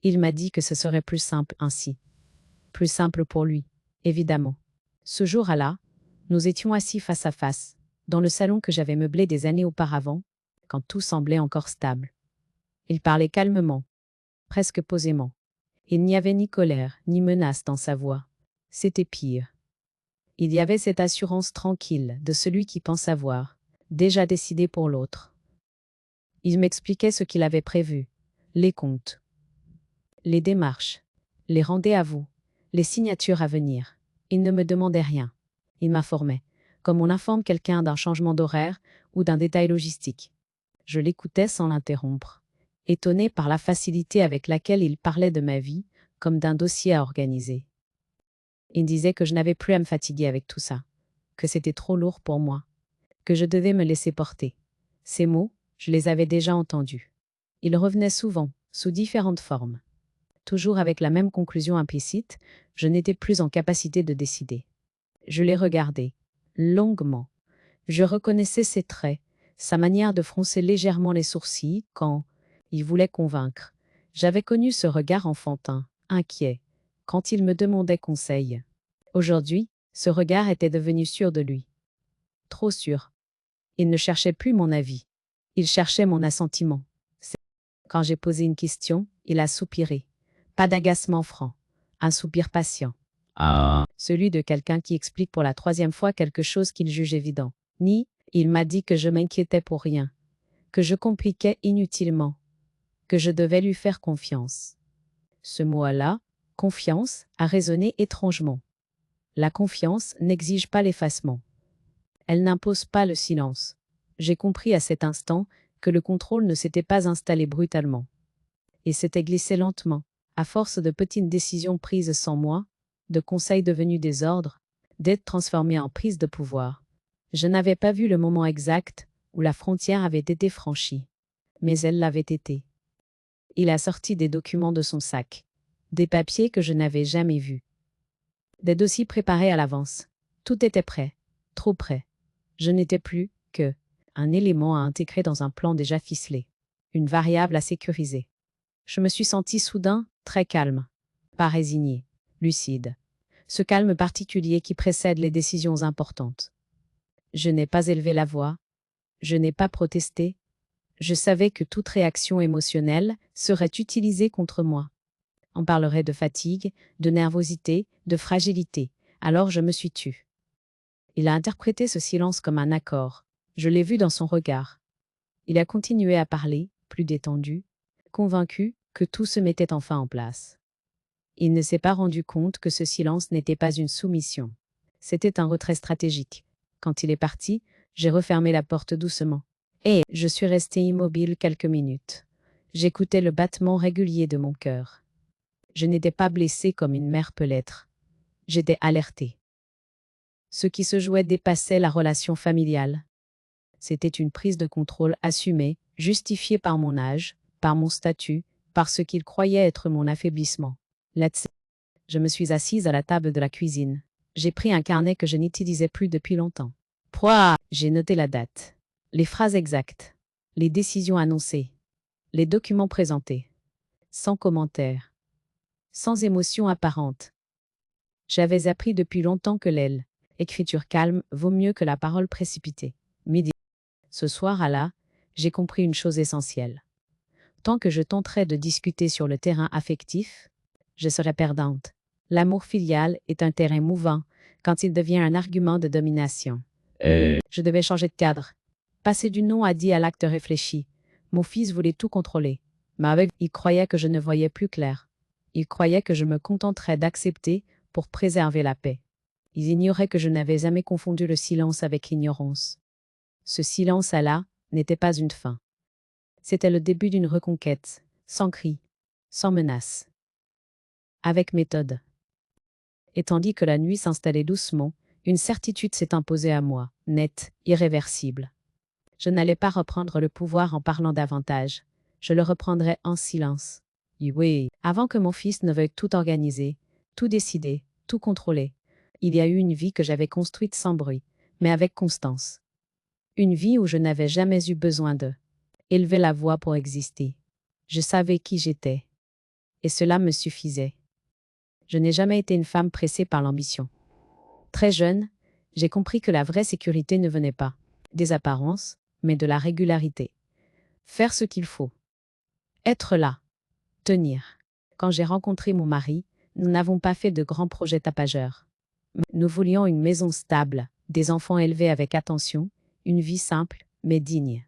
Il m'a dit que ce serait plus simple ainsi. Plus simple pour lui, évidemment. Ce jour-là, nous étions assis face à face, dans le salon que j'avais meublé des années auparavant, quand tout semblait encore stable. Il parlait calmement, presque posément. Il n'y avait ni colère, ni menace dans sa voix. C'était pire. Il y avait cette assurance tranquille de celui qui pense avoir déjà décidé pour l'autre. Il m'expliquait ce qu'il avait prévu, les comptes, les démarches, les rendez-vous, les signatures à venir. Il ne me demandait rien. Il m'informait, comme on informe quelqu'un d'un changement d'horaire ou d'un détail logistique. Je l'écoutais sans l'interrompre, étonné par la facilité avec laquelle il parlait de ma vie, comme d'un dossier à organiser. Il disait que je n'avais plus à me fatiguer avec tout ça, que c'était trop lourd pour moi, que je devais me laisser porter. Ces mots, je les avais déjà entendus. Ils revenaient souvent, sous différentes formes. Toujours avec la même conclusion implicite, je n'étais plus en capacité de décider. Je les regardais, longuement. Je reconnaissais ses traits, sa manière de froncer légèrement les sourcils quand il voulait convaincre. J'avais connu ce regard enfantin, inquiet, quand il me demandait conseil. Aujourd'hui, ce regard était devenu sûr de lui. Trop sûr. Il ne cherchait plus mon avis. Il cherchait mon assentiment. Quand j'ai posé une question, il a soupiré. Pas d'agacement franc. Un soupir patient. Celui de quelqu'un qui explique pour la 3e fois quelque chose qu'il juge évident. Ni, il m'a dit que je m'inquiétais pour rien, que je compliquais inutilement, que je devais lui faire confiance. Ce mot-là, confiance, a résonné étrangement. La confiance n'exige pas l'effacement. Elle n'impose pas le silence. J'ai compris à cet instant que le contrôle ne s'était pas installé brutalement. Il s'était glissé lentement, à force de petites décisions prises sans moi, de conseils devenus des ordres, d'être transformés en prise de pouvoir. Je n'avais pas vu le moment exact où la frontière avait été franchie, mais elle l'avait été. Il a sorti des documents de son sac, des papiers que je n'avais jamais vus. Des dossiers préparés à l'avance. Tout était prêt, trop prêt. Je n'étais plus que un élément à intégrer dans un plan déjà ficelé, une variable à sécuriser. Je me suis senti soudain très calme, pas résigné, lucide. Ce calme particulier qui précède les décisions importantes. Je n'ai pas élevé la voix, je n'ai pas protesté. Je savais que toute réaction émotionnelle serait utilisée contre moi. On parlerait de fatigue, de nervosité, de fragilité. Alors je me suis tue. Il a interprété ce silence comme un accord. Je l'ai vu dans son regard. Il a continué à parler, plus détendu, convaincu que tout se mettait enfin en place. Il ne s'est pas rendu compte que ce silence n'était pas une soumission. C'était un retrait stratégique. Quand il est parti, j'ai refermé la porte doucement. Et je suis restée immobile quelques minutes. J'écoutais le battement régulier de mon cœur. Je n'étais pas blessée comme une mère peut l'être. J'étais alertée. Ce qui se jouait dépassait la relation familiale. C'était une prise de contrôle assumée, justifiée par mon âge, par mon statut, par ce qu'il croyait être mon affaiblissement. Là-dessus, je me suis assise à la table de la cuisine. J'ai pris un carnet que je n'utilisais plus depuis longtemps. J'ai noté la date, les phrases exactes, les décisions annoncées, les documents présentés, sans commentaire, sans émotion apparente. J'avais appris depuis longtemps que l'écriture calme vaut mieux que la parole précipitée. Midi. Ce soir-là, j'ai compris une chose essentielle. Tant que je tenterai de discuter sur le terrain affectif, je serai perdante. L'amour filial est un terrain mouvant quand il devient un argument de domination. Je devais changer de cadre. Passer du non à dit à l'acte réfléchi. Mon fils voulait tout contrôler. Mais il croyait que je ne voyais plus clair. Il croyait que je me contenterais d'accepter pour préserver la paix. Il ignorait que je n'avais jamais confondu le silence avec l'ignorance. Ce silence-là n'était pas une fin. C'était le début d'une reconquête, sans cri, sans menace. Avec méthode. Et tandis que la nuit s'installait doucement, une certitude s'est imposée à moi, nette, irréversible. Je n'allais pas reprendre le pouvoir en parlant davantage. Je le reprendrais en silence. Oui, avant que mon fils ne veuille tout organiser, tout décider, tout contrôler. Il y a eu une vie que j'avais construite sans bruit, mais avec constance. Une vie où je n'avais jamais eu besoin de élever la voix pour exister. Je savais qui j'étais. et cela me suffisait. Je n'ai jamais été une femme pressée par l'ambition. Très jeune, j'ai compris que la vraie sécurité ne venait pas des apparences, mais de la régularité. Faire ce qu'il faut. Être là. Tenir. Quand j'ai rencontré mon mari, nous n'avons pas fait de grands projets tapageurs. Nous voulions une maison stable, des enfants élevés avec attention, une vie simple, mais digne.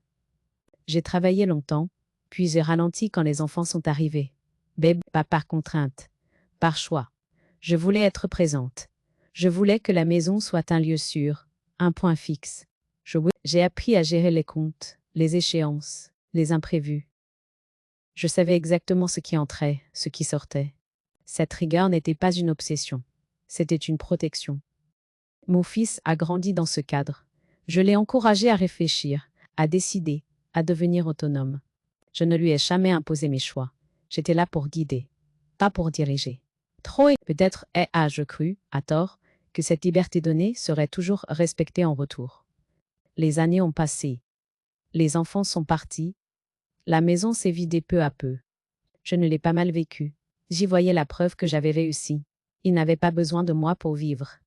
J'ai travaillé longtemps, puis j'ai ralenti quand les enfants sont arrivés. Pas par contrainte, par choix. Je voulais être présente. Je voulais que la maison soit un lieu sûr, un point fixe. J'ai appris à gérer les comptes, les échéances, les imprévus. Je savais exactement ce qui entrait, ce qui sortait. Cette rigueur n'était pas une obsession, c'était une protection. Mon fils a grandi dans ce cadre. Je l'ai encouragé à réfléchir, à décider, à devenir autonome. Je ne lui ai jamais imposé mes choix. J'étais là pour guider, pas pour diriger. Peut-être ai-je cru, à tort, que cette liberté donnée serait toujours respectée en retour. Les années ont passé. Les enfants sont partis. La maison s'est vidée peu à peu. Je ne l'ai pas mal vécu. J'y voyais la preuve que j'avais réussi. Il n'avait pas besoin de moi pour vivre.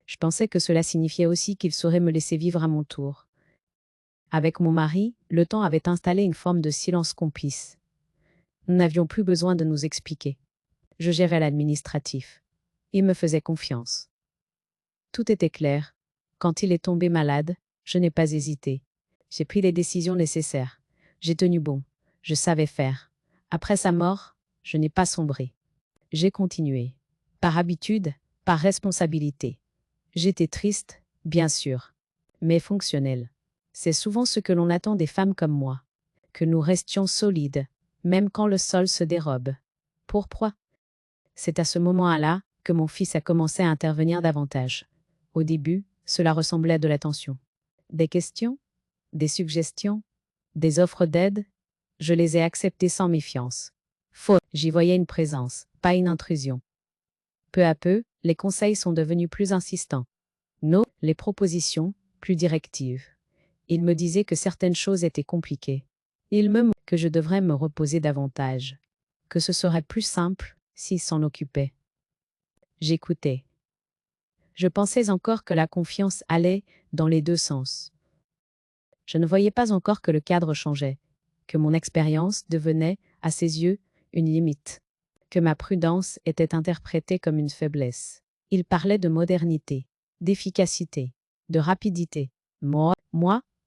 Je pensais que cela signifiait aussi qu'il saurait me laisser vivre à mon tour. Avec mon mari, le temps avait installé une forme de silence complice. Nous n'avions plus besoin de nous expliquer. Je gérais l'administratif. Il me faisait confiance. Tout était clair. Quand il est tombé malade, je n'ai pas hésité. J'ai pris les décisions nécessaires. J'ai tenu bon. Je savais faire. Après sa mort, je n'ai pas sombré. J'ai continué. Par habitude, par responsabilité. J'étais triste, bien sûr, mais fonctionnelle. C'est souvent ce que l'on attend des femmes comme moi. Que nous restions solides, même quand le sol se dérobe. Pourquoi? C'est à ce moment-là que mon fils a commencé à intervenir davantage. Au début, cela ressemblait à de l'attention. Des questions? Des suggestions? Des offres d'aide? Je les ai acceptées sans méfiance. Faux, j'y voyais une présence, pas une intrusion. Peu à peu, les conseils sont devenus plus insistants. Les propositions, plus directives. Il me disait que certaines choses étaient compliquées. Il me que je devrais me reposer davantage. Que ce serait plus simple s'il s'en occupait. J'écoutais. Je pensais encore que la confiance allait dans les deux sens. Je ne voyais pas encore que le cadre changeait, que mon expérience devenait, à ses yeux, une limite, que ma prudence était interprétée comme une faiblesse. Il parlait de modernité, d'efficacité, de rapidité. Moi,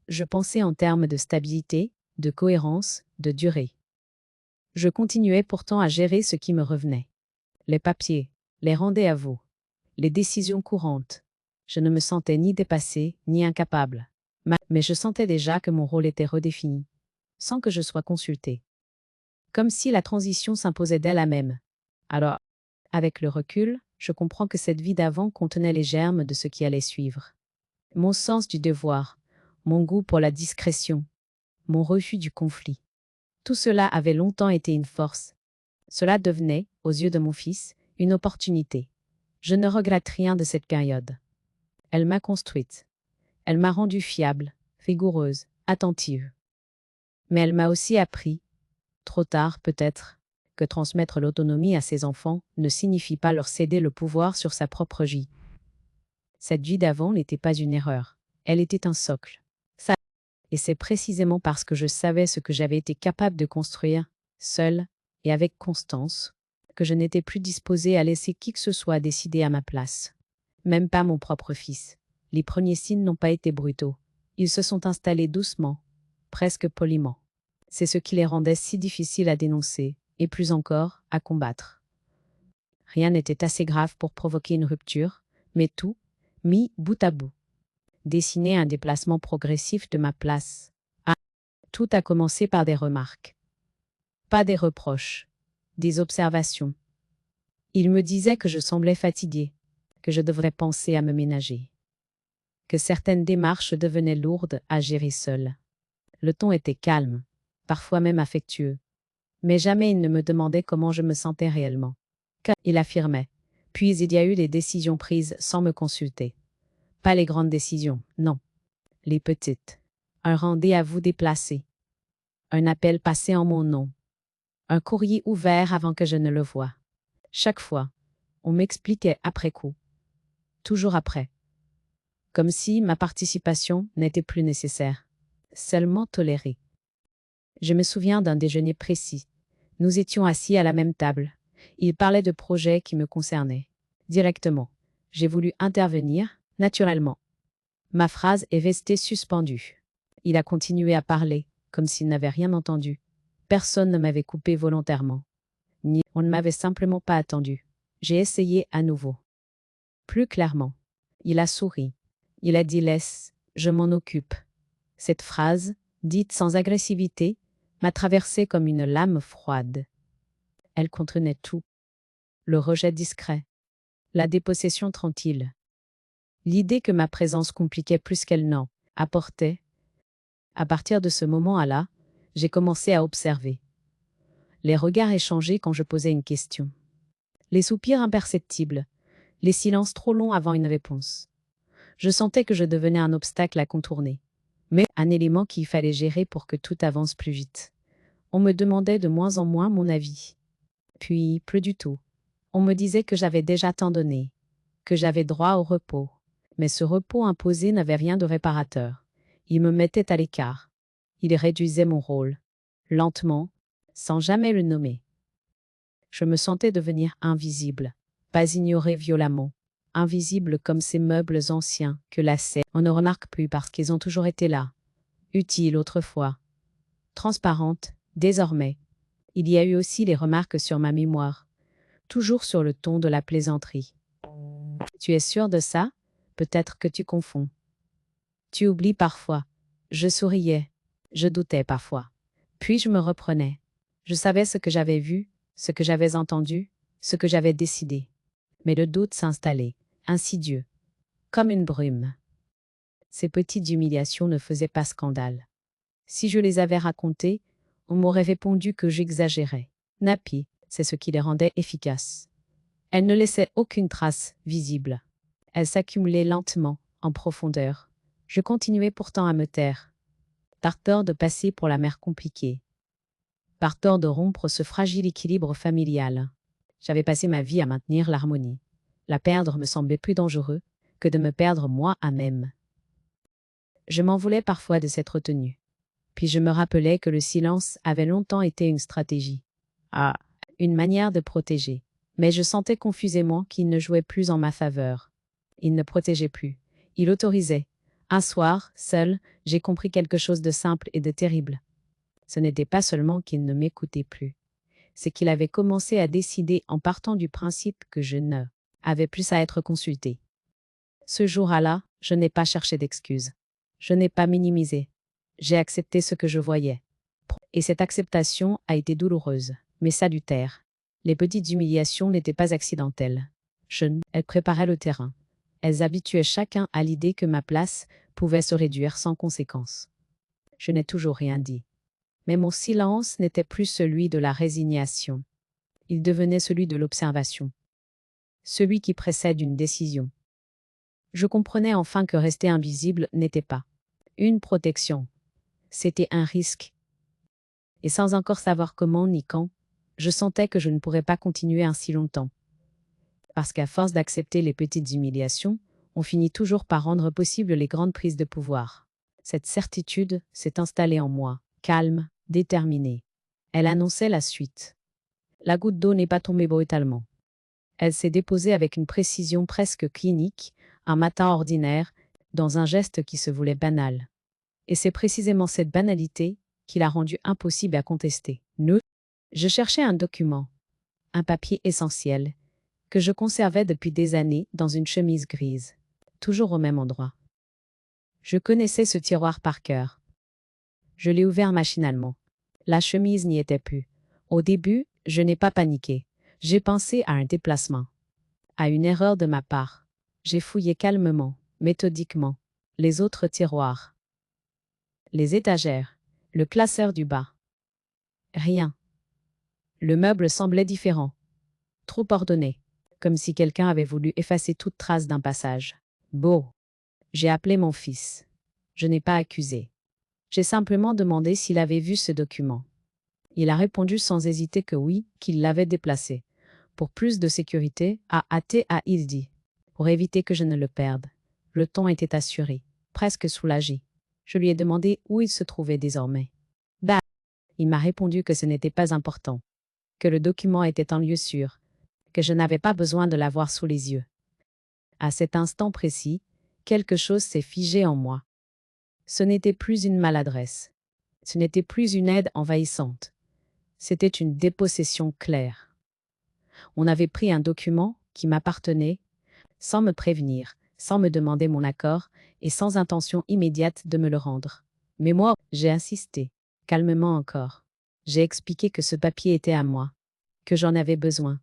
je pensais en termes de stabilité, de cohérence, de durée. Je continuais pourtant à gérer ce qui me revenait. Les papiers, les rendez-vous, les décisions courantes. Je ne me sentais ni dépassée, ni incapable. Mais je sentais déjà que mon rôle était redéfini, sans que je sois consultée. Comme si la transition s'imposait d'elle-même. Alors, avec le recul, je comprends que cette vie d'avant contenait les germes de ce qui allait suivre. Mon sens du devoir, mon goût pour la discrétion, mon refus du conflit. Tout cela avait longtemps été une force. Cela devenait, aux yeux de mon fils, une opportunité. Je ne regrette rien de cette période. Elle m'a construite. Elle m'a rendue fiable, rigoureuse, attentive. Mais elle m'a aussi appris, trop tard peut-être, que transmettre l'autonomie à ses enfants ne signifie pas leur céder le pouvoir sur sa propre vie. Cette vie d'avant n'était pas une erreur. Elle était un socle. Et c'est précisément parce que je savais ce que j'avais été capable de construire, seule et avec constance, que je n'étais plus disposée à laisser qui que ce soit décider à ma place. Même pas mon propre fils. Les premiers signes n'ont pas été brutaux. Ils se sont installés doucement, presque poliment. C'est ce qui les rendait si difficiles à dénoncer, et plus encore, à combattre. Rien n'était assez grave pour provoquer une rupture, mais tout, mis bout à bout, dessinait un déplacement progressif de ma place. Tout a commencé par des remarques. Pas des reproches, des observations. Il me disait que je semblais fatiguée, que je devrais penser à me ménager, que certaines démarches devenaient lourdes à gérer seule. Le ton était calme, parfois même affectueux, mais jamais il ne me demandait comment je me sentais réellement. Il affirmait. Puis il y a eu des décisions prises sans me consulter. Pas les grandes décisions, non. Les petites. Un rendez-vous déplacé. Un appel passé en mon nom. Un courrier ouvert avant que je ne le voie. Chaque fois, on m'expliquait après coup. Toujours après. Comme si ma participation n'était plus nécessaire. Seulement tolérée. Je me souviens d'un déjeuner précis. Nous étions assis à la même table. Il parlait de projets qui me concernaient. Directement. J'ai voulu intervenir, naturellement. Ma phrase est restée suspendue. Il a continué à parler, comme s'il n'avait rien entendu. Personne ne m'avait coupé volontairement. Ni on ne m'avait simplement pas attendu. J'ai essayé à nouveau. Plus clairement. Il a souri. Il a dit laisse, je m'en occupe. Cette phrase, dite sans agressivité, m'a traversé comme une lame froide. Elle contenait tout. Le rejet discret. La dépossession tranquille. L'idée que ma présence compliquait plus qu'elle n'en apportait. À partir de ce moment-là, j'ai commencé à observer. Les regards échangés quand je posais une question. Les soupirs imperceptibles. Les silences trop longs avant une réponse. Je sentais que je devenais un obstacle à contourner. Mais un élément qu'il fallait gérer pour que tout avance plus vite. On me demandait de moins en moins mon avis. Puis, plus du tout. On me disait que j'avais déjà tant donné, que j'avais droit au repos. Mais ce repos imposé n'avait rien de réparateur. Il me mettait à l'écart. Il réduisait mon rôle. Lentement, sans jamais le nommer. Je me sentais devenir invisible, pas ignorée violemment. Invisible comme ces meubles anciens que la scène on ne remarque plus parce qu'ils ont toujours été là. Utiles autrefois. Transparentes, désormais. Il y a eu aussi les remarques sur ma mémoire. Toujours sur le ton de la plaisanterie. Tu es sûr de ça? Peut-être que tu confonds. Tu oublies parfois. Je souriais. Je doutais parfois. Puis je me reprenais. Je savais ce que j'avais vu, ce que j'avais entendu, ce que j'avais décidé. Mais le doute s'installait, insidieux, comme une brume. Ces petites humiliations ne faisaient pas scandale. Si je les avais racontées, on m'aurait répondu que j'exagérais. Nappy, c'est ce qui les rendait efficaces. Elles ne laissaient aucune trace visible. Elles s'accumulaient lentement, en profondeur. Je continuais pourtant à me taire. Par peur de passer pour la mère compliquée. Par peur de rompre ce fragile équilibre familial. J'avais passé ma vie à maintenir l'harmonie. La perdre me semblait plus dangereux que de me perdre moi à même. Je m'en voulais parfois de cette retenue. Puis je me rappelais que le silence avait longtemps été une stratégie. Ah, une manière de protéger. Mais je sentais confusément qu'il ne jouait plus en ma faveur. Il ne protégeait plus. Il autorisait. Un soir, seul, j'ai compris quelque chose de simple et de terrible. Ce n'était pas seulement qu'il ne m'écoutait plus. C'est qu'il avait commencé à décider en partant du principe que je ne avais plus à être consulté. Ce jour-là, je n'ai pas cherché d'excuses. Je n'ai pas minimisé. J'ai accepté ce que je voyais. Et cette acceptation a été douloureuse, mais salutaire. Les petites humiliations n'étaient pas accidentelles. Elles préparaient le terrain. Elles habituaient chacun à l'idée que ma place pouvait se réduire sans conséquence. Je n'ai toujours rien dit. Mais mon silence n'était plus celui de la résignation. Il devenait celui de l'observation. Celui qui précède une décision. Je comprenais enfin que rester invisible n'était pas une protection. C'était un risque. Et sans encore savoir comment ni quand, je sentais que je ne pourrais pas continuer ainsi longtemps. Parce qu'à force d'accepter les petites humiliations, on finit toujours par rendre possible les grandes prises de pouvoir. Cette certitude s'est installée en moi, calme, déterminée. Elle annonçait la suite. La goutte d'eau n'est pas tombée brutalement. Elle s'est déposée avec une précision presque clinique, un matin ordinaire, dans un geste qui se voulait banal. Et c'est précisément cette banalité qui l'a rendu impossible à contester. Je cherchais un document, un papier essentiel, que je conservais depuis des années dans une chemise grise, toujours au même endroit. Je connaissais ce tiroir par cœur. Je l'ai ouvert machinalement. La chemise n'y était plus. Au début, je n'ai pas paniqué. J'ai pensé à un déplacement, à une erreur de ma part. J'ai fouillé calmement, méthodiquement, les autres tiroirs, les étagères, le classeur du bas. Rien. Le meuble semblait différent, trop ordonné, comme si quelqu'un avait voulu effacer toute trace d'un passage. Beau. J'ai appelé mon fils. Je n'ai pas accusé. J'ai simplement demandé s'il avait vu ce document. Il a répondu sans hésiter que oui, qu'il l'avait déplacé. Pour plus de sécurité, il dit. Pour éviter que je ne le perde. Le ton était assuré, presque soulagé. Je lui ai demandé où il se trouvait désormais. Il m'a répondu que ce n'était pas important, que le document était en lieu sûr, que je n'avais pas besoin de l'avoir sous les yeux. À cet instant précis, quelque chose s'est figé en moi. Ce n'était plus une maladresse. Ce n'était plus une aide envahissante. C'était une dépossession claire. On avait pris un document qui m'appartenait, sans me prévenir, sans me demander mon accord et sans intention immédiate de me le rendre. Mais moi, j'ai insisté, calmement encore. J'ai expliqué que ce papier était à moi, que j'en avais besoin.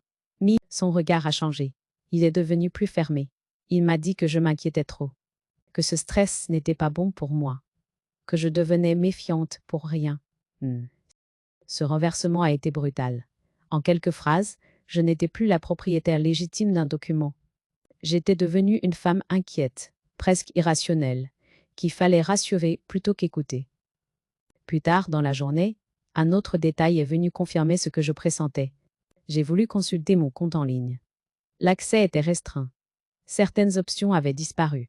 Son regard a changé. Il est devenu plus fermé. Il m'a dit que je m'inquiétais trop, que ce stress n'était pas bon pour moi, que je devenais méfiante pour rien. Ce renversement a été brutal. En quelques phrases, je n'étais plus la propriétaire légitime d'un document. J'étais devenue une femme inquiète, presque irrationnelle, qu'il fallait rassurer plutôt qu'écouter. Plus tard dans la journée, un autre détail est venu confirmer ce que je pressentais. J'ai voulu consulter mon compte en ligne. L'accès était restreint. Certaines options avaient disparu.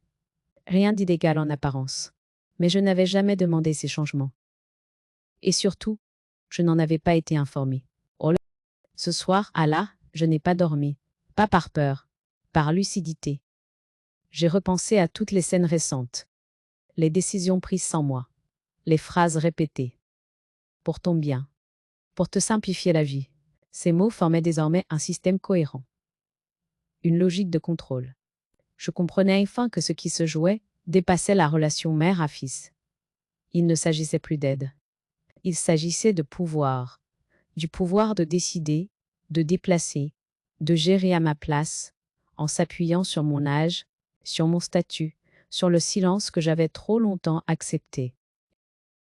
Rien d'illégal en apparence. Mais je n'avais jamais demandé ces changements. Et surtout, je n'en avais pas été informée. Oh là! Ce soir, je n'ai pas dormi. Pas par peur, par lucidité. J'ai repensé à toutes les scènes récentes. Les décisions prises sans moi. Les phrases répétées. Pour ton bien. Pour te simplifier la vie. Ces mots formaient désormais un système cohérent. Une logique de contrôle. Je comprenais enfin que ce qui se jouait dépassait la relation mère à fils. Il ne s'agissait plus d'aide. Il s'agissait de pouvoir. Du pouvoir de décider, de déplacer, de gérer à ma place, en s'appuyant sur mon âge, sur mon statut, sur le silence que j'avais trop longtemps accepté.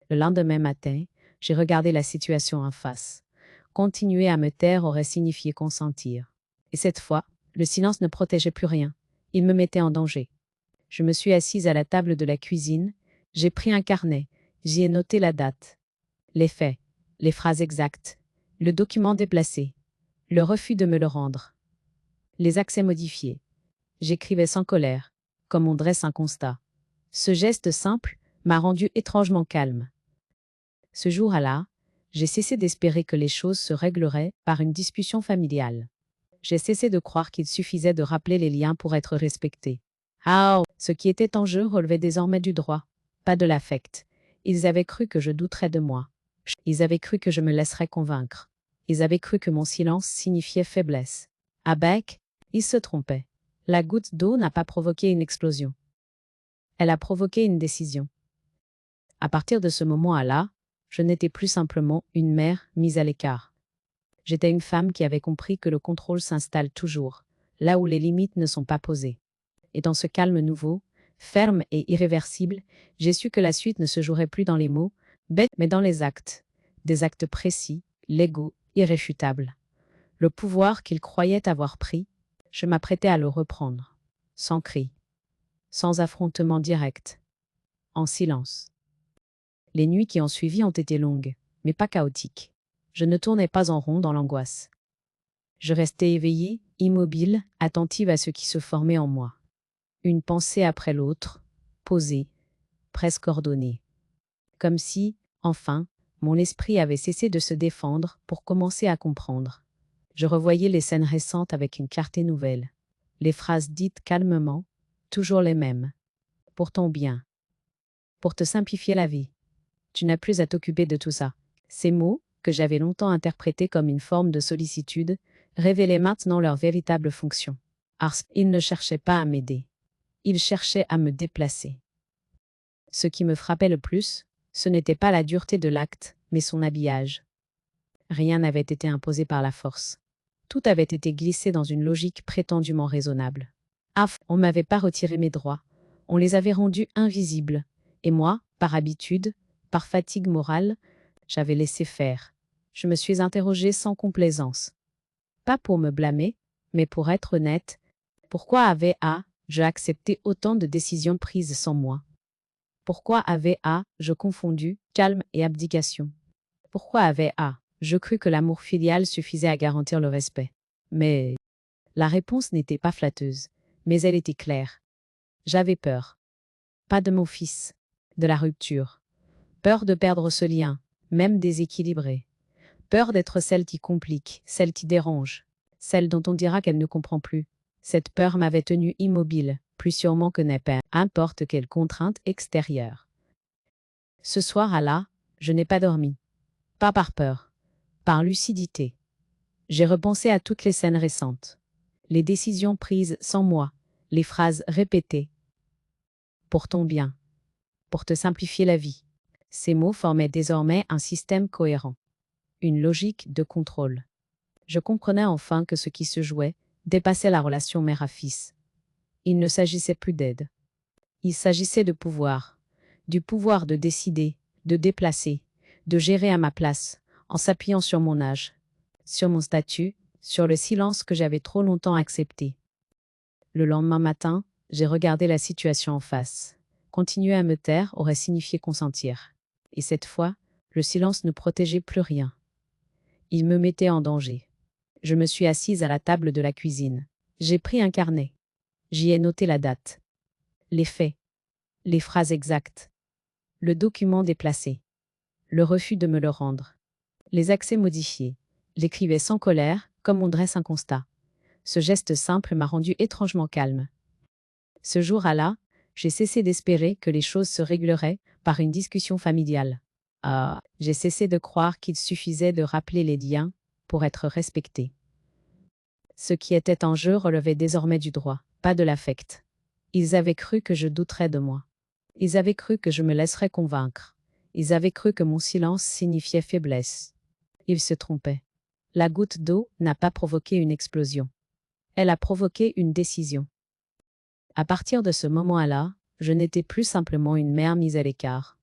Le lendemain matin, j'ai regardé la situation en face. Continuer à me taire aurait signifié consentir. Et cette fois, le silence ne protégeait plus rien. Il me mettait en danger. Je me suis assise à la table de la cuisine, j'ai pris un carnet, j'y ai noté la date, les faits, les phrases exactes, le document déplacé, le refus de me le rendre, les accès modifiés. J'écrivais sans colère, comme on dresse un constat. Ce geste simple m'a rendu étrangement calme. Ce jour-là, j'ai cessé d'espérer que les choses se régleraient par une discussion familiale. J'ai cessé de croire qu'il suffisait de rappeler les liens pour être respecté. Ce qui était en jeu relevait désormais du droit, pas de l'affect. Ils avaient cru que je douterais de moi. Ils avaient cru que je me laisserais convaincre. Ils avaient cru que mon silence signifiait faiblesse. Ils se trompaient. La goutte d'eau n'a pas provoqué une explosion. Elle a provoqué une décision. À partir de ce moment-là, je n'étais plus simplement une mère mise à l'écart. J'étais une femme qui avait compris que le contrôle s'installe toujours, là où les limites ne sont pas posées. Et dans ce calme nouveau, ferme et irréversible, j'ai su que la suite ne se jouerait plus dans les mots, bêtes, mais dans les actes. Des actes précis, légaux, irréfutables. Le pouvoir qu'il croyait avoir pris, je m'apprêtais à le reprendre. Sans cri. Sans affrontement direct. En silence. Les nuits qui ont suivi ont été longues, mais pas chaotiques. Je ne tournais pas en rond dans l'angoisse. Je restais éveillée, immobile, attentive à ce qui se formait en moi. Une pensée après l'autre, posée, presque ordonnée. Comme si, enfin, mon esprit avait cessé de se défendre pour commencer à comprendre. Je revoyais les scènes récentes avec une clarté nouvelle. Les phrases dites calmement, toujours les mêmes. Pour ton bien. Pour te simplifier la vie. Tu n'as plus à t'occuper de tout ça. Ces mots, que j'avais longtemps interprétés comme une forme de sollicitude, révélaient maintenant leur véritable fonction. Ils ne cherchaient pas à m'aider. Ils cherchaient à me déplacer. Ce qui me frappait le plus, ce n'était pas la dureté de l'acte, mais son habillage. Rien n'avait été imposé par la force. Tout avait été glissé dans une logique prétendument raisonnable. On ne m'avait pas retiré mes droits. On les avait rendus invisibles. Et moi, par habitude, par fatigue morale, j'avais laissé faire. Je me suis interrogée sans complaisance. Pas pour me blâmer, mais pour être honnête. Pourquoi je accepté autant de décisions prises sans moi? Pourquoi je confondu calme et abdication? Pourquoi Je crus que l'amour filial suffisait à garantir le respect. Mais la réponse n'était pas flatteuse, mais elle était claire. J'avais peur. Pas de mon fils, de la rupture. Peur de perdre ce lien, même déséquilibré. Peur d'être celle qui complique, celle qui dérange, celle dont on dira qu'elle ne comprend plus. Cette peur m'avait tenue immobile, plus sûrement que n'importe importe quelle contrainte extérieure. Ce soir-là, je n'ai pas dormi. Pas par peur, par lucidité. J'ai repensé à toutes les scènes récentes. Les décisions prises sans moi, les phrases répétées. Pour ton bien. Pour te simplifier la vie. Ces mots formaient désormais un système cohérent. Une logique de contrôle. Je comprenais enfin que ce qui se jouait dépassait la relation mère à fils. Il ne s'agissait plus d'aide. Il s'agissait de pouvoir. Du pouvoir de décider, de déplacer, de gérer à ma place, en s'appuyant sur mon âge, sur mon statut, sur le silence que j'avais trop longtemps accepté. Le lendemain matin, j'ai regardé la situation en face. Continuer à me taire aurait signifié consentir. Et cette fois, le silence ne protégeait plus rien. Il me mettait en danger. Je me suis assise à la table de la cuisine. J'ai pris un carnet. J'y ai noté la date, les faits, les phrases exactes, le document déplacé, le refus de me le rendre, les accès modifiés. J'écrivais sans colère, comme on dresse un constat. Ce geste simple m'a rendu étrangement calme. Ce jour-là, j'ai cessé d'espérer que les choses se régleraient par une discussion familiale. J'ai cessé de croire qu'il suffisait de rappeler les liens pour être respecté. Ce qui était en jeu relevait désormais du droit, pas de l'affect. Ils avaient cru que je douterais de moi. Ils avaient cru que je me laisserais convaincre. Ils avaient cru que mon silence signifiait faiblesse. Ils se trompaient. La goutte d'eau n'a pas provoqué une explosion. Elle a provoqué une décision. À partir de ce moment-là, je n'étais plus simplement une mère mise à l'écart.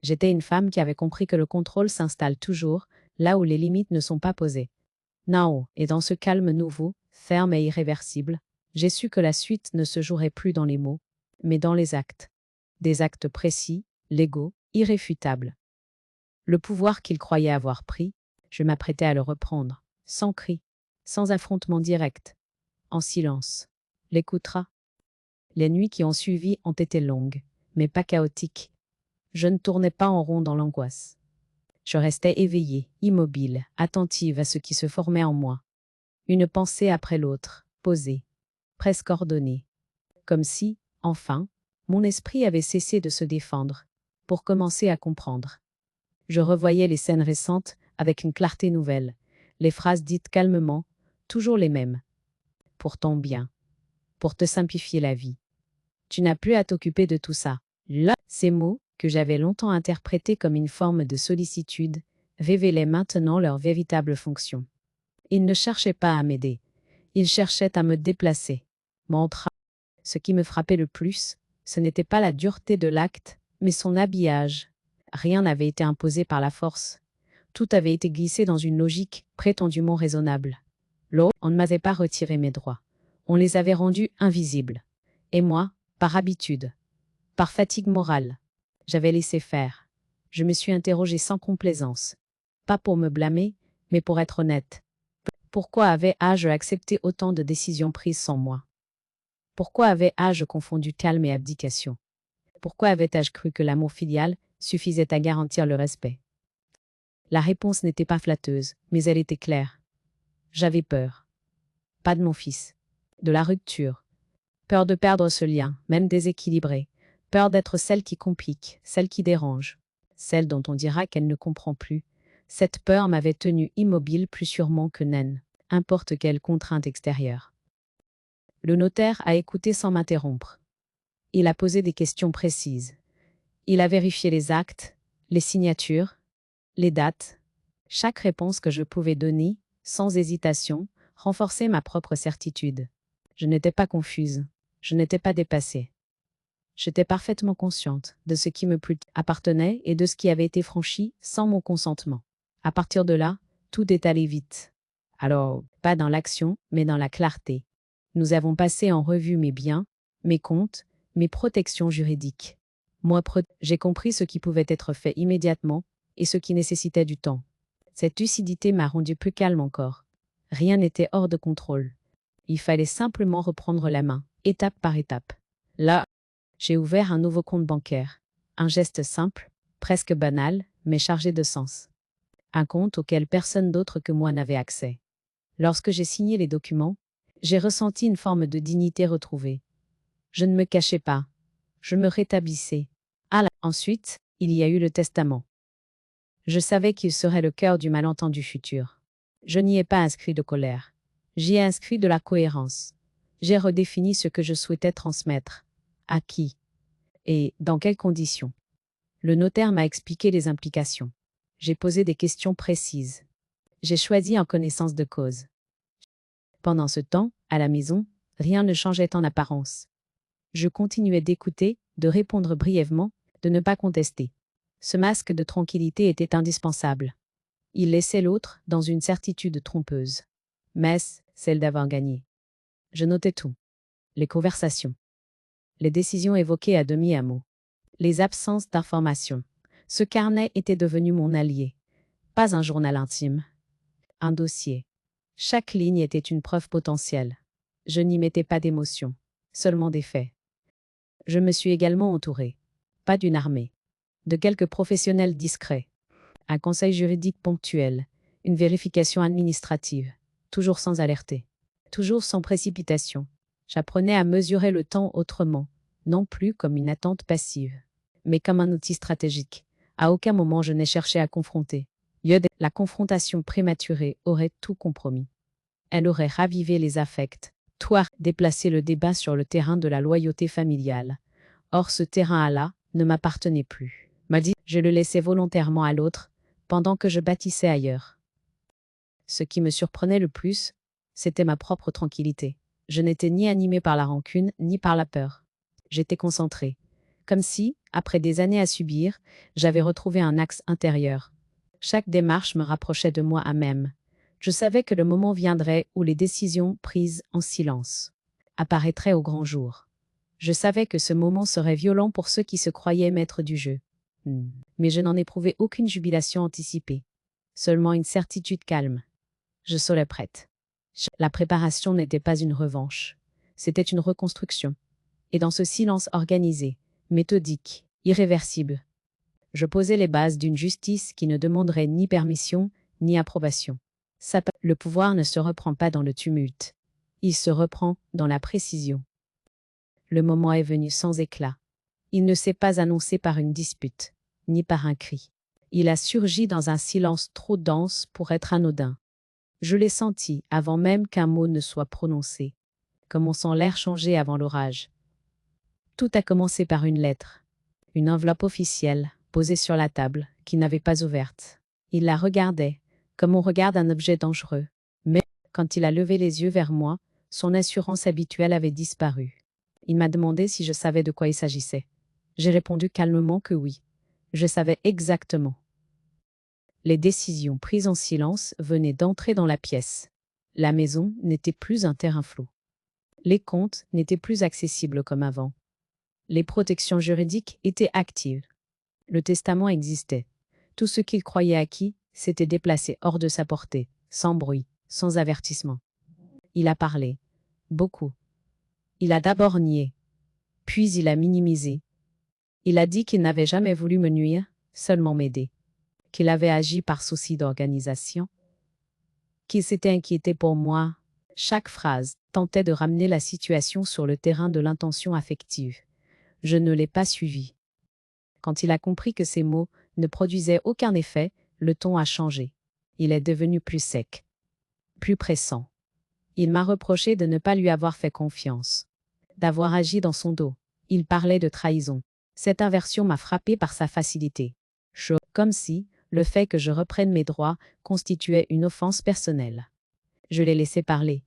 J'étais une femme qui avait compris que le contrôle s'installe toujours là où les limites ne sont pas posées. Non, et dans ce calme nouveau, ferme et irréversible, j'ai su que la suite ne se jouerait plus dans les mots, mais dans les actes. Des actes précis, légaux, irréfutables. Le pouvoir qu'il croyait avoir pris, je m'apprêtais à le reprendre, sans cri, sans affrontement direct, en silence. L'écoutera. Les nuits qui ont suivi ont été longues, mais pas chaotiques. Je ne tournais pas en rond dans l'angoisse. Je restais éveillée, immobile, attentive à ce qui se formait en moi. Une pensée après l'autre, posée, presque ordonnée. Comme si, enfin, mon esprit avait cessé de se défendre, pour commencer à comprendre. Je revoyais les scènes récentes avec une clarté nouvelle, les phrases dites calmement, toujours les mêmes. Pour ton bien. Pour te simplifier la vie. Tu n'as plus à t'occuper de tout ça. Là, ces mots, que j'avais longtemps interprétés comme une forme de sollicitude, révélaient maintenant leur véritable fonction. Ils ne cherchaient pas à m'aider. Ils cherchaient à me déplacer. Ce qui me frappait le plus, ce n'était pas la dureté de l'acte, mais son habillage. Rien n'avait été imposé par la force. Tout avait été glissé dans une logique prétendument raisonnable. On ne m'avait pas retiré mes droits. On les avait rendus invisibles. Et moi, par habitude, par fatigue morale, j'avais laissé faire. Je me suis interrogée sans complaisance. Pas pour me blâmer, mais pour être honnête. Pourquoi avais-je accepté autant de décisions prises sans moi? Pourquoi avais-je confondu calme et abdication? Pourquoi avais-je cru que l'amour filial suffisait à garantir le respect? La réponse n'était pas flatteuse, mais elle était claire. J'avais peur. Pas de mon fils. De la rupture. Peur de perdre ce lien, même déséquilibré. Peur d'être celle qui complique, celle qui dérange. Celle dont on dira qu'elle ne comprend plus. Cette peur m'avait tenue immobile plus sûrement que importe quelle contrainte extérieure. Le notaire a écouté sans m'interrompre. Il a posé des questions précises. Il a vérifié les actes, les signatures, les dates. Chaque réponse que je pouvais donner, sans hésitation, renforçait ma propre certitude. Je n'étais pas confuse. Je n'étais pas dépassée. J'étais parfaitement consciente de ce qui me appartenait et de ce qui avait été franchi sans mon consentement. À partir de là, tout est allé vite. Alors, pas dans l'action, mais dans la clarté. Nous avons passé en revue mes biens, mes comptes, mes protections juridiques. Moi, j'ai compris ce qui pouvait être fait immédiatement et ce qui nécessitait du temps. Cette lucidité m'a rendu plus calme encore. Rien n'était hors de contrôle. Il fallait simplement reprendre la main, étape par étape. Là, j'ai ouvert un nouveau compte bancaire. Un geste simple, presque banal, mais chargé de sens. Un compte auquel personne d'autre que moi n'avait accès. Lorsque j'ai signé les documents, j'ai ressenti une forme de dignité retrouvée. Je ne me cachais pas. Je me rétablissais. Ensuite, il y a eu le testament. Je savais qu'il serait le cœur du malentendu futur. Je n'y ai pas inscrit de colère. J'y ai inscrit de la cohérence. J'ai redéfini ce que je souhaitais transmettre. À qui? Et dans quelles conditions? Le notaire m'a expliqué les implications. J'ai posé des questions précises. J'ai choisi en connaissance de cause. Pendant ce temps, à la maison, rien ne changeait en apparence. Je continuais d'écouter, de répondre brièvement, de ne pas contester. Ce masque de tranquillité était indispensable. Il laissait l'autre dans une certitude trompeuse. Mais celle d'avoir gagné. Je notais tout. Les conversations. Les décisions évoquées à demi-mot. Les absences d'informations. Ce carnet était devenu mon allié. Pas un journal intime. Un dossier. Chaque ligne était une preuve potentielle. Je n'y mettais pas d'émotion, seulement des faits. Je me suis également entouré. Pas d'une armée. De quelques professionnels discrets. Un conseil juridique ponctuel. Une vérification administrative. Toujours sans alerter. Toujours sans précipitation. J'apprenais à mesurer le temps autrement, non plus comme une attente passive, mais comme un outil stratégique. À aucun moment je n'ai cherché à confronter. La confrontation prématurée aurait tout compromis. Elle aurait ravivé les affects, déplacé le débat sur le terrain de la loyauté familiale. Or ce terrain-là ne m'appartenait plus. Je le laissais volontairement à l'autre, pendant que je bâtissais ailleurs. Ce qui me surprenait le plus, c'était ma propre tranquillité. Je n'étais ni animée par la rancune, ni par la peur. J'étais concentrée. Comme si, après des années à subir, j'avais retrouvé un axe intérieur. Chaque démarche me rapprochait de moi à même. Je savais que le moment viendrait où les décisions prises en silence apparaîtraient au grand jour. Je savais que ce moment serait violent pour ceux qui se croyaient maîtres du jeu. Mais je n'en éprouvais aucune jubilation anticipée. Seulement une certitude calme. Je serais prête. La préparation n'était pas une revanche. C'était une reconstruction. Et dans ce silence organisé, méthodique, irréversible, je posais les bases d'une justice qui ne demanderait ni permission, ni approbation. Le pouvoir ne se reprend pas dans le tumulte. Il se reprend dans la précision. Le moment est venu sans éclat. Il ne s'est pas annoncé par une dispute, ni par un cri. Il a surgi dans un silence trop dense pour être anodin. Je l'ai senti avant même qu'un mot ne soit prononcé, comme on sent l'air changer avant l'orage. Tout a commencé par une lettre, une enveloppe officielle, posée sur la table, qui n'avait pas ouverte. Il la regardait, comme on regarde un objet dangereux. Mais, quand il a levé les yeux vers moi, son assurance habituelle avait disparu. Il m'a demandé si je savais de quoi il s'agissait. J'ai répondu calmement que oui. Je savais exactement. Les décisions prises en silence venaient d'entrer dans la pièce. La maison n'était plus un terrain flou. Les comptes n'étaient plus accessibles comme avant. Les protections juridiques étaient actives. Le testament existait. Tout ce qu'il croyait acquis s'était déplacé hors de sa portée, sans bruit, sans avertissement. Il a parlé. Beaucoup. Il a d'abord nié. Puis il a minimisé. Il a dit qu'il n'avait jamais voulu me nuire, seulement m'aider. Qu'il avait agi par souci d'organisation. Qu'il s'était inquiété pour moi. Chaque phrase tentait de ramener la situation sur le terrain de l'intention affective. Je ne l'ai pas suivi. Quand il a compris que ces mots ne produisaient aucun effet, le ton a changé. Il est devenu plus sec, plus pressant. Il m'a reproché de ne pas lui avoir fait confiance, d'avoir agi dans son dos. Il parlait de trahison. Cette inversion m'a frappé par sa facilité. Comme si, le fait que je reprenne mes droits constituait une offense personnelle. Je l'ai laissé parler.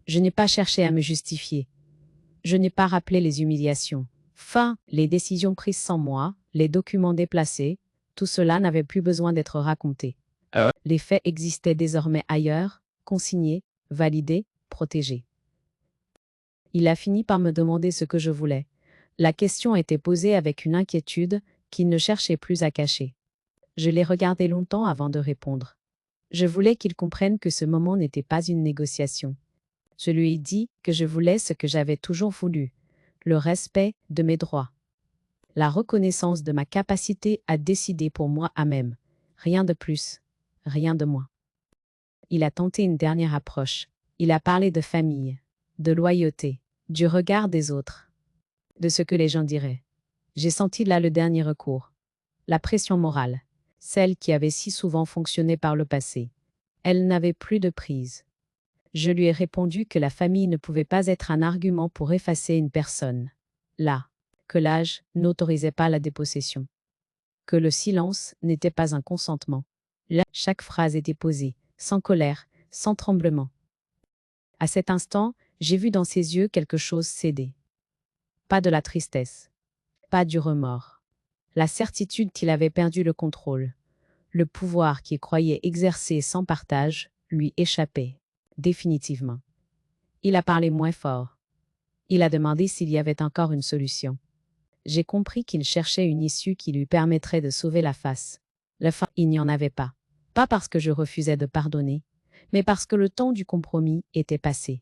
Je n'ai pas cherché à me justifier. Je n'ai pas rappelé les humiliations. Les décisions prises sans moi, les documents déplacés, tout cela n'avait plus besoin d'être raconté. Les faits existaient désormais ailleurs, consignés, validés, protégés. Il a fini par me demander ce que je voulais. La question était posée avec une inquiétude qu'il ne cherchait plus à cacher. Je l'ai regardé longtemps avant de répondre. Je voulais qu'il comprenne que ce moment n'était pas une négociation. Je lui ai dit que je voulais ce que j'avais toujours voulu, le respect de mes droits, la reconnaissance de ma capacité à décider pour moi-même. Rien de plus, rien de moins. Il a tenté une dernière approche. Il a parlé de famille, de loyauté, du regard des autres, de ce que les gens diraient. J'ai senti là le dernier recours. La pression morale, celle qui avait si souvent fonctionné par le passé. Elle n'avait plus de prise. Je lui ai répondu que la famille ne pouvait pas être un argument pour effacer une personne. Là, que l'âge n'autorisait pas la dépossession. Que le silence n'était pas un consentement. Là, chaque phrase était posée, sans colère, sans tremblement. À cet instant, j'ai vu dans ses yeux quelque chose céder. Pas de la tristesse, pas du remords. La certitude qu'il avait perdu le contrôle. Le pouvoir qu'il croyait exercer sans partage lui échappait, définitivement. Il a parlé moins fort. Il a demandé s'il y avait encore une solution. J'ai compris qu'il cherchait une issue qui lui permettrait de sauver la face. La fin, il n'y en avait pas. Pas parce que je refusais de pardonner, mais parce que le temps du compromis était passé.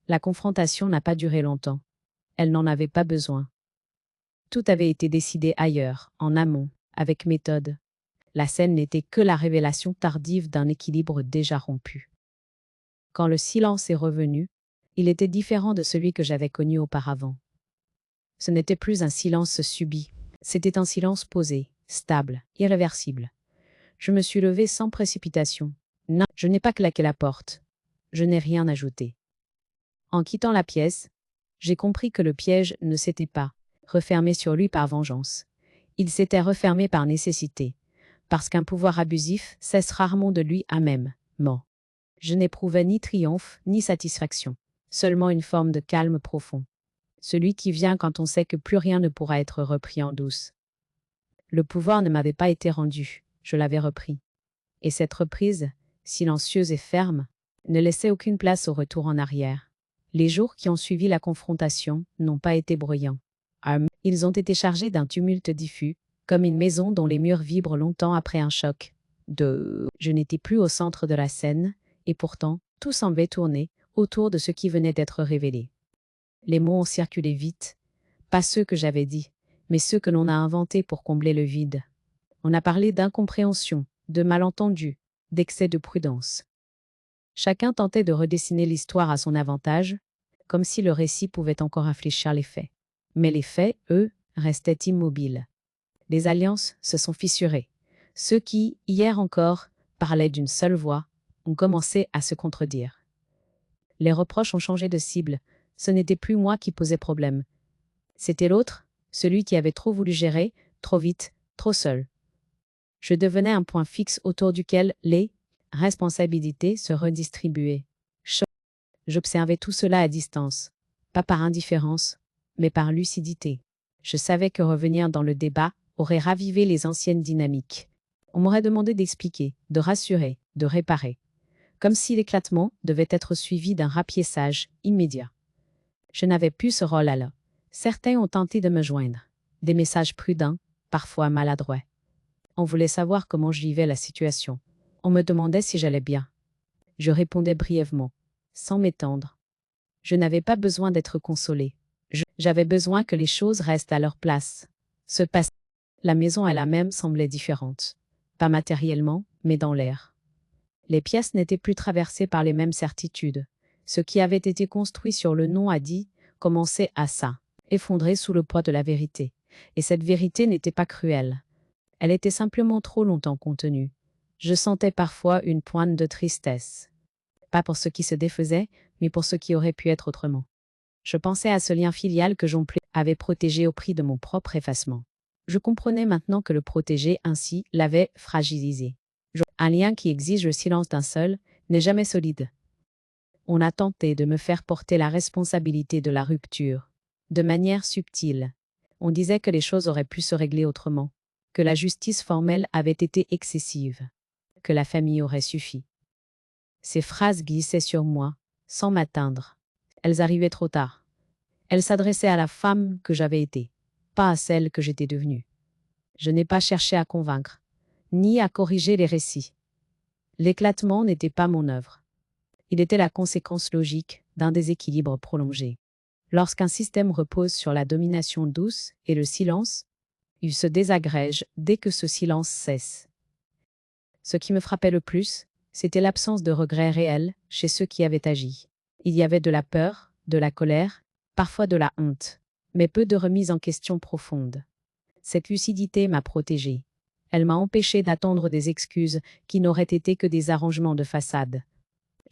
La confrontation n'a pas duré longtemps. Elle n'en avait pas besoin. Tout avait été décidé ailleurs, en amont, avec méthode. La scène n'était que la révélation tardive d'un équilibre déjà rompu. Quand le silence est revenu, il était différent de celui que j'avais connu auparavant. Ce n'était plus un silence subi, c'était un silence posé, stable, irréversible. Je me suis levée sans précipitation. Non, je n'ai pas claqué la porte. Je n'ai rien ajouté. En quittant la pièce, j'ai compris que le piège ne s'était pas refermé sur lui par vengeance. Il s'était refermé par nécessité, parce qu'un pouvoir abusif cesse rarement de lui à même. Mort. Je n'éprouvais ni triomphe, ni satisfaction, seulement une forme de calme profond. Celui qui vient quand on sait que plus rien ne pourra être repris en douce. Le pouvoir ne m'avait pas été rendu, je l'avais repris. Et cette reprise, silencieuse et ferme, ne laissait aucune place au retour en arrière. Les jours qui ont suivi la confrontation n'ont pas été bruyants. Ils ont été chargés d'un tumulte diffus, comme une maison dont les murs vibrent longtemps après un choc. Je n'étais plus au centre de la scène, et pourtant, tout semblait tourner autour de ce qui venait d'être révélé. Les mots ont circulé vite, pas ceux que j'avais dit, mais ceux que l'on a inventés pour combler le vide. On a parlé d'incompréhension, de malentendus, d'excès de prudence. Chacun tentait de redessiner l'histoire à son avantage, comme si le récit pouvait encore infléchir les faits. Mais les faits, eux, restaient immobiles. Les alliances se sont fissurées. Ceux qui, hier encore, parlaient d'une seule voix, ont commencé à se contredire. Les reproches ont changé de cible. Ce n'était plus moi qui posais problème. C'était l'autre, celui qui avait trop voulu gérer, trop vite, trop seul. Je devenais un point fixe autour duquel les responsabilités se redistribuaient. J'observais tout cela à distance, pas par indifférence, mais par lucidité. Je savais que revenir dans le débat aurait ravivé les anciennes dynamiques. On m'aurait demandé d'expliquer, de rassurer, de réparer. Comme si l'éclatement devait être suivi d'un rapiéçage immédiat. Je n'avais plus ce rôle-là. Certains ont tenté de me joindre. Des messages prudents, parfois maladroits. On voulait savoir comment je vivais la situation. On me demandait si j'allais bien. Je répondais brièvement, sans m'étendre. Je n'avais pas besoin d'être consolée. J'avais besoin que les choses restent à leur place. La maison elle-même semblait différente. Pas matériellement, mais dans l'air. Les pièces n'étaient plus traversées par les mêmes certitudes. Ce qui avait été construit sur le non a dit commençait à effondrer sous le poids de la vérité. Et cette vérité n'était pas cruelle. Elle était simplement trop longtemps contenue. Je sentais parfois une pointe de tristesse. Pas pour ce qui se défaisait, mais pour ce qui aurait pu être autrement. Je pensais à ce lien filial que Jean-Plé avait protégé au prix de mon propre effacement. Je comprenais maintenant que le protéger ainsi l'avait fragilisé. Un lien qui exige le silence d'un seul n'est jamais solide. On a tenté de me faire porter la responsabilité de la rupture, de manière subtile. On disait que les choses auraient pu se régler autrement, que la justice formelle avait été excessive, que la famille aurait suffi. Ces phrases glissaient sur moi, sans m'atteindre. Elles arrivaient trop tard. Elles s'adressaient à la femme que j'avais été, pas à celle que j'étais devenue. Je n'ai pas cherché à convaincre, ni à corriger les récits. L'éclatement n'était pas mon œuvre. Il était la conséquence logique d'un déséquilibre prolongé. Lorsqu'un système repose sur la domination douce et le silence, il se désagrège dès que ce silence cesse. Ce qui me frappait le plus, c'était l'absence de regret réel chez ceux qui avaient agi. Il y avait de la peur, de la colère, parfois de la honte, mais peu de remise en question profonde. Cette lucidité m'a protégée. Elle m'a empêché d'attendre des excuses qui n'auraient été que des arrangements de façade.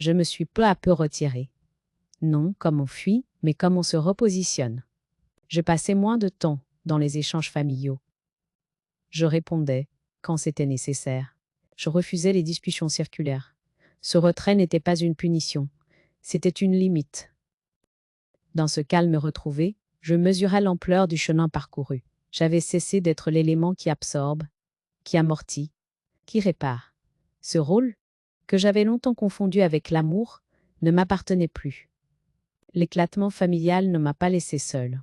Je me suis peu à peu retirée. Non comme on fuit, mais comme on se repositionne. Je passais moins de temps dans les échanges familiaux. Je répondais quand c'était nécessaire. Je refusais les discussions circulaires. Ce retrait n'était pas une punition, c'était une limite. Dans ce calme retrouvé, je mesurais l'ampleur du chemin parcouru. J'avais cessé d'être l'élément qui absorbe, qui amortit, qui répare. Ce rôle, que j'avais longtemps confondu avec l'amour, ne m'appartenait plus. L'éclatement familial ne m'a pas laissé seul.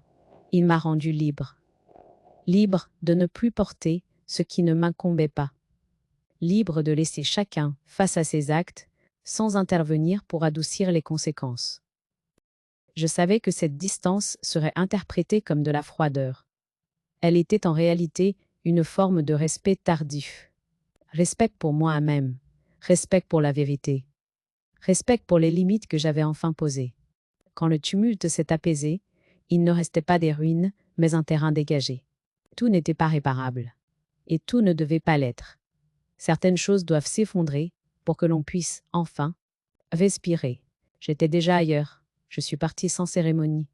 Il m'a rendu libre. Libre de ne plus porter ce qui ne m'incombait pas. Libre de laisser chacun face à ses actes, sans intervenir pour adoucir les conséquences. Je savais que cette distance serait interprétée comme de la froideur. Elle était en réalité une forme de respect tardif. Respect pour moi-même, respect pour la vérité, respect pour les limites que j'avais enfin posées. Quand le tumulte s'est apaisé, il ne restait pas des ruines, mais un terrain dégagé. Tout n'était pas réparable. Et tout ne devait pas l'être. Certaines choses doivent s'effondrer pour que l'on puisse, enfin, respirer. J'étais déjà ailleurs. Je suis partie sans cérémonie.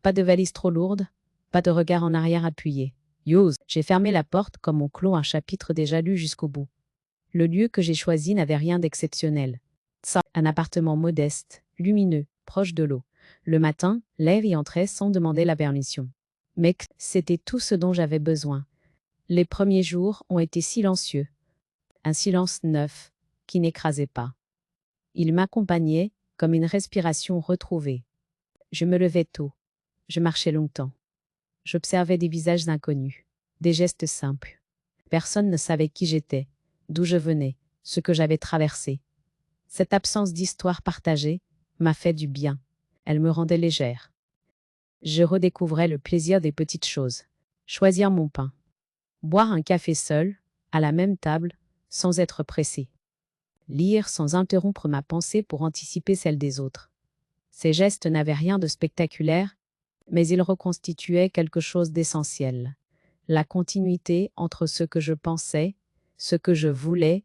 Pas de valise trop lourde, pas de regard en arrière appuyé. Yose, j'ai fermé la porte comme on clôt un chapitre déjà lu jusqu'au bout. Le lieu que j'ai choisi n'avait rien d'exceptionnel. Un appartement modeste, lumineux, proche de l'eau. Le matin, l'air y entrait sans demander la permission. Mais c'était tout ce dont j'avais besoin. Les premiers jours ont été silencieux. Un silence neuf, qui n'écrasait pas. Il m'accompagnait comme une respiration retrouvée. Je me levais tôt. Je marchais longtemps. J'observais des visages inconnus, des gestes simples. Personne ne savait qui j'étais, d'où je venais, ce que j'avais traversé. Cette absence d'histoire partagée m'a fait du bien. Elle me rendait légère. Je redécouvrais le plaisir des petites choses. Choisir mon pain. Boire un café seul, à la même table, sans être pressé. Lire sans interrompre ma pensée pour anticiper celle des autres. Ces gestes n'avaient rien de spectaculaire, mais ils reconstituaient quelque chose d'essentiel. La continuité entre ce que je pensais, ce que je voulais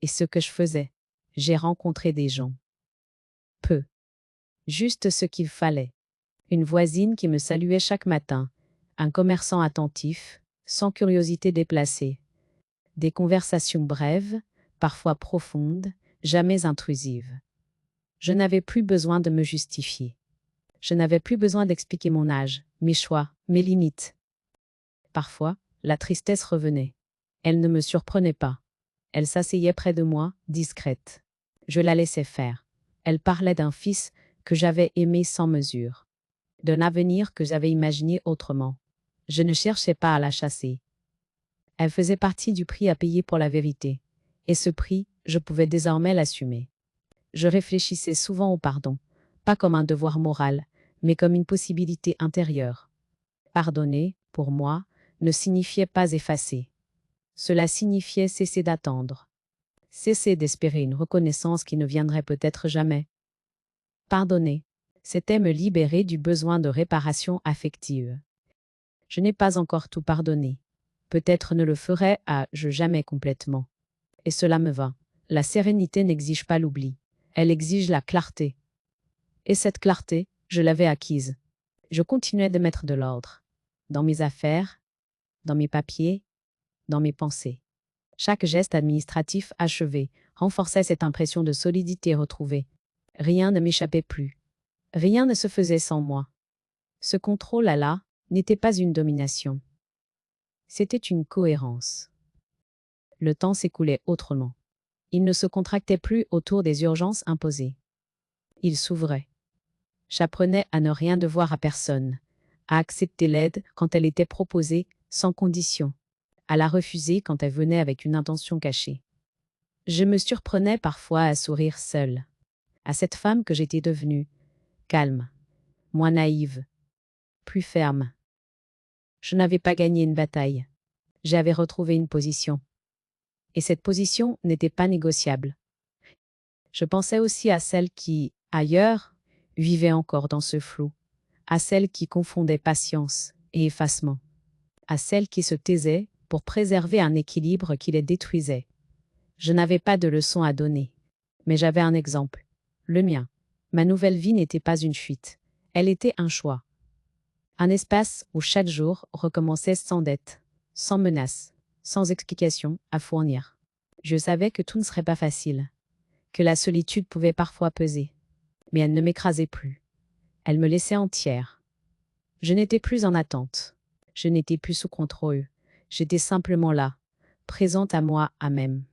et ce que je faisais. J'ai rencontré des gens. Peu. Juste ce qu'il fallait. Une voisine qui me saluait chaque matin, un commerçant attentif, sans curiosité déplacée. Des conversations brèves, parfois profondes, jamais intrusives. Je n'avais plus besoin de me justifier. Je n'avais plus besoin d'expliquer mon âge, mes choix, mes limites. Parfois, la tristesse revenait. Elle ne me surprenait pas. Elle s'asseyait près de moi, discrète. Je la laissais faire. Elle parlait d'un fils que j'avais aimé sans mesure. D'un avenir que j'avais imaginé autrement. Je ne cherchais pas à la chasser. Elle faisait partie du prix à payer pour la vérité. Et ce prix, je pouvais désormais l'assumer. Je réfléchissais souvent au pardon, pas comme un devoir moral, mais comme une possibilité intérieure. Pardonner, pour moi, ne signifiait pas effacer. Cela signifiait cesser d'attendre. Cesser d'espérer une reconnaissance qui ne viendrait peut-être jamais. Pardonner, c'était me libérer du besoin de réparation affective. Je n'ai pas encore tout pardonné. Peut-être ne le ferai jamais complètement. Et cela me va. La sérénité n'exige pas l'oubli. Elle exige la clarté. Et cette clarté, je l'avais acquise. Je continuais de mettre de l'ordre. Dans mes affaires, dans mes papiers, dans mes pensées. Chaque geste administratif achevé renforçait cette impression de solidité retrouvée. Rien ne m'échappait plus. Rien ne se faisait sans moi. Ce contrôle-là n'était pas une domination. C'était une cohérence. Le temps s'écoulait autrement. Il ne se contractait plus autour des urgences imposées. Il s'ouvrait. J'apprenais à ne rien devoir à personne, à accepter l'aide quand elle était proposée sans condition, à la refuser quand elle venait avec une intention cachée. Je me surprenais parfois à sourire seule, à cette femme que j'étais devenue, calme, moins naïve, plus ferme. Je n'avais pas gagné une bataille. J'avais retrouvé une position. Et cette position n'était pas négociable. Je pensais aussi à celle qui, ailleurs, vivait encore dans ce flou, à celle qui confondait patience et effacement, à celle qui se taisait pour préserver un équilibre qui les détruisait. Je n'avais pas de leçon à donner, mais j'avais un exemple, le mien. Ma nouvelle vie n'était pas une fuite, elle était un choix. Un espace où chaque jour recommençait sans dette, sans menace, sans explication à fournir. Je savais que tout ne serait pas facile, que la solitude pouvait parfois peser, mais elle ne m'écrasait plus. Elle me laissait entière. Je n'étais plus en attente. Je n'étais plus sous contrôle. J'étais simplement là, présente à moi, à même.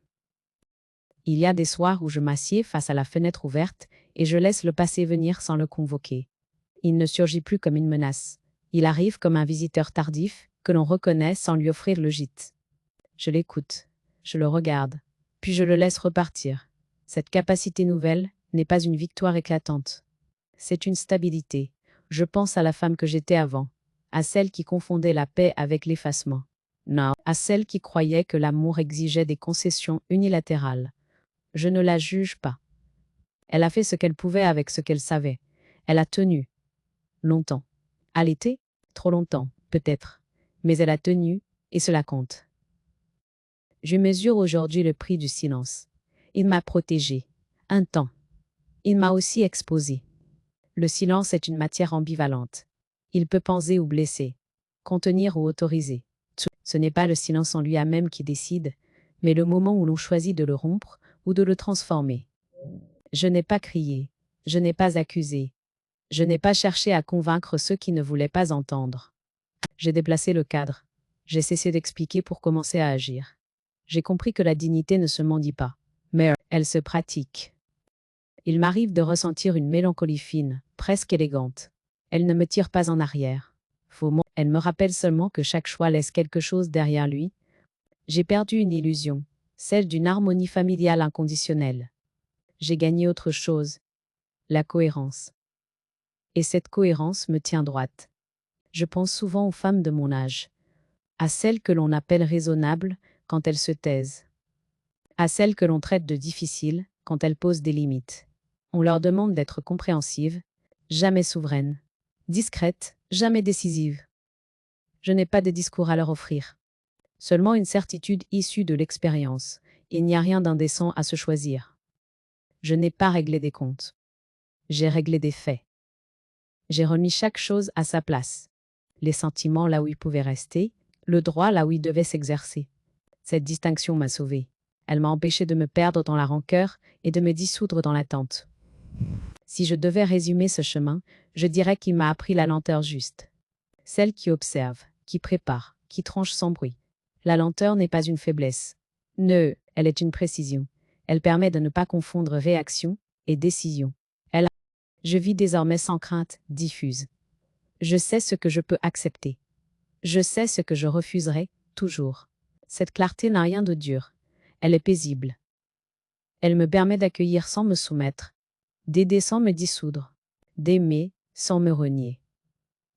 Il y a des soirs où je m'assieds face à la fenêtre ouverte et je laisse le passé venir sans le convoquer. Il ne surgit plus comme une menace. Il arrive comme un visiteur tardif que l'on reconnaît sans lui offrir le gîte. Je l'écoute, je le regarde, puis je le laisse repartir. Cette capacité nouvelle n'est pas une victoire éclatante. C'est une stabilité. Je pense à la femme que j'étais avant, à celle qui confondait la paix avec l'effacement. Non, à celle qui croyait que l'amour exigeait des concessions unilatérales. Je ne la juge pas. Elle a fait ce qu'elle pouvait avec ce qu'elle savait. Elle a tenu. Longtemps. Allaité? Trop longtemps, peut-être. Mais elle a tenu, et cela compte. Je mesure aujourd'hui le prix du silence. Il m'a protégé. Un temps. Il m'a aussi exposé. Le silence est une matière ambivalente. Il peut panser ou blesser, contenir ou autoriser. Ce n'est pas le silence en lui-même qui décide, mais le moment où l'on choisit de le rompre ou de le transformer. Je n'ai pas crié, je n'ai pas accusé, je n'ai pas cherché à convaincre ceux qui ne voulaient pas entendre. J'ai déplacé le cadre, j'ai cessé d'expliquer pour commencer à agir. J'ai compris que la dignité ne se mendie pas, mais elle se pratique. Il m'arrive de ressentir une mélancolie fine, presque élégante. Elle ne me tire pas en arrière. Elle me rappelle seulement que chaque choix laisse quelque chose derrière lui. J'ai perdu une illusion, celle d'une harmonie familiale inconditionnelle. J'ai gagné autre chose, la cohérence. Et cette cohérence me tient droite. Je pense souvent aux femmes de mon âge, à celles que l'on appelle raisonnables quand elles se taisent, à celles que l'on traite de difficiles quand elles posent des limites. On leur demande d'être compréhensives, jamais souveraines, discrètes, jamais décisives. Je n'ai pas de discours à leur offrir, seulement une certitude issue de l'expérience. Il n'y a rien d'indécent à se choisir. Je n'ai pas réglé des comptes. J'ai réglé des faits. J'ai remis chaque chose à sa place. Les sentiments là où ils pouvaient rester, le droit là où il devait s'exercer. Cette distinction m'a sauvée. Elle m'a empêché de me perdre dans la rancœur et de me dissoudre dans l'attente. Si je devais résumer ce chemin, je dirais qu'il m'a appris la lenteur juste. Celle qui observe, qui prépare, qui tranche sans bruit. La lenteur n'est pas une faiblesse. Non, elle est une précision. Elle permet de ne pas confondre réaction et décision. Je vis désormais sans crainte diffuse. Je sais ce que je peux accepter. Je sais ce que je refuserai, toujours. Cette clarté n'a rien de dur. Elle est paisible. Elle me permet d'accueillir sans me soumettre, d'aider sans me dissoudre, d'aimer sans me renier.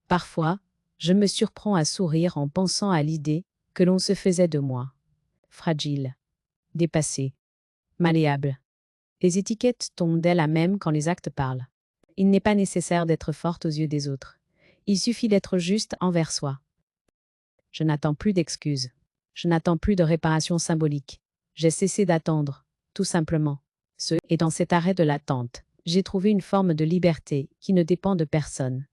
Parfois, je me surprends à sourire en pensant à l'idée que l'on se faisait de moi. Fragile, dépassée, malléable. Les étiquettes tombent d'elles-mêmes quand les actes parlent. Il n'est pas nécessaire d'être forte aux yeux des autres. Il suffit d'être juste envers soi. Je n'attends plus d'excuses. Je n'attends plus de réparation symbolique. J'ai cessé d'attendre, tout simplement. Et dans cet arrêt de l'attente, j'ai trouvé une forme de liberté qui ne dépend de personne.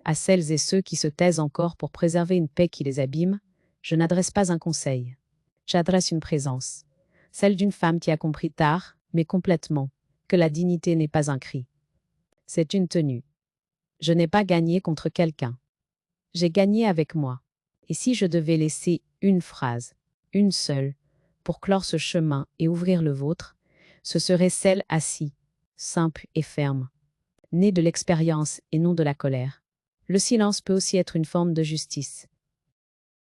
À celles et ceux qui se taisent encore pour préserver une paix qui les abîme, je n'adresse pas un conseil. J'adresse une présence. Celle d'une femme qui a compris tard, mais complètement, que la dignité n'est pas un cri. C'est une tenue. Je n'ai pas gagné contre quelqu'un. J'ai gagné avec moi. Et si je devais laisser une phrase, une seule, pour clore ce chemin et ouvrir le vôtre, ce serait celle assis, simple et ferme, née de l'expérience et non de la colère. Le silence peut aussi être une forme de justice.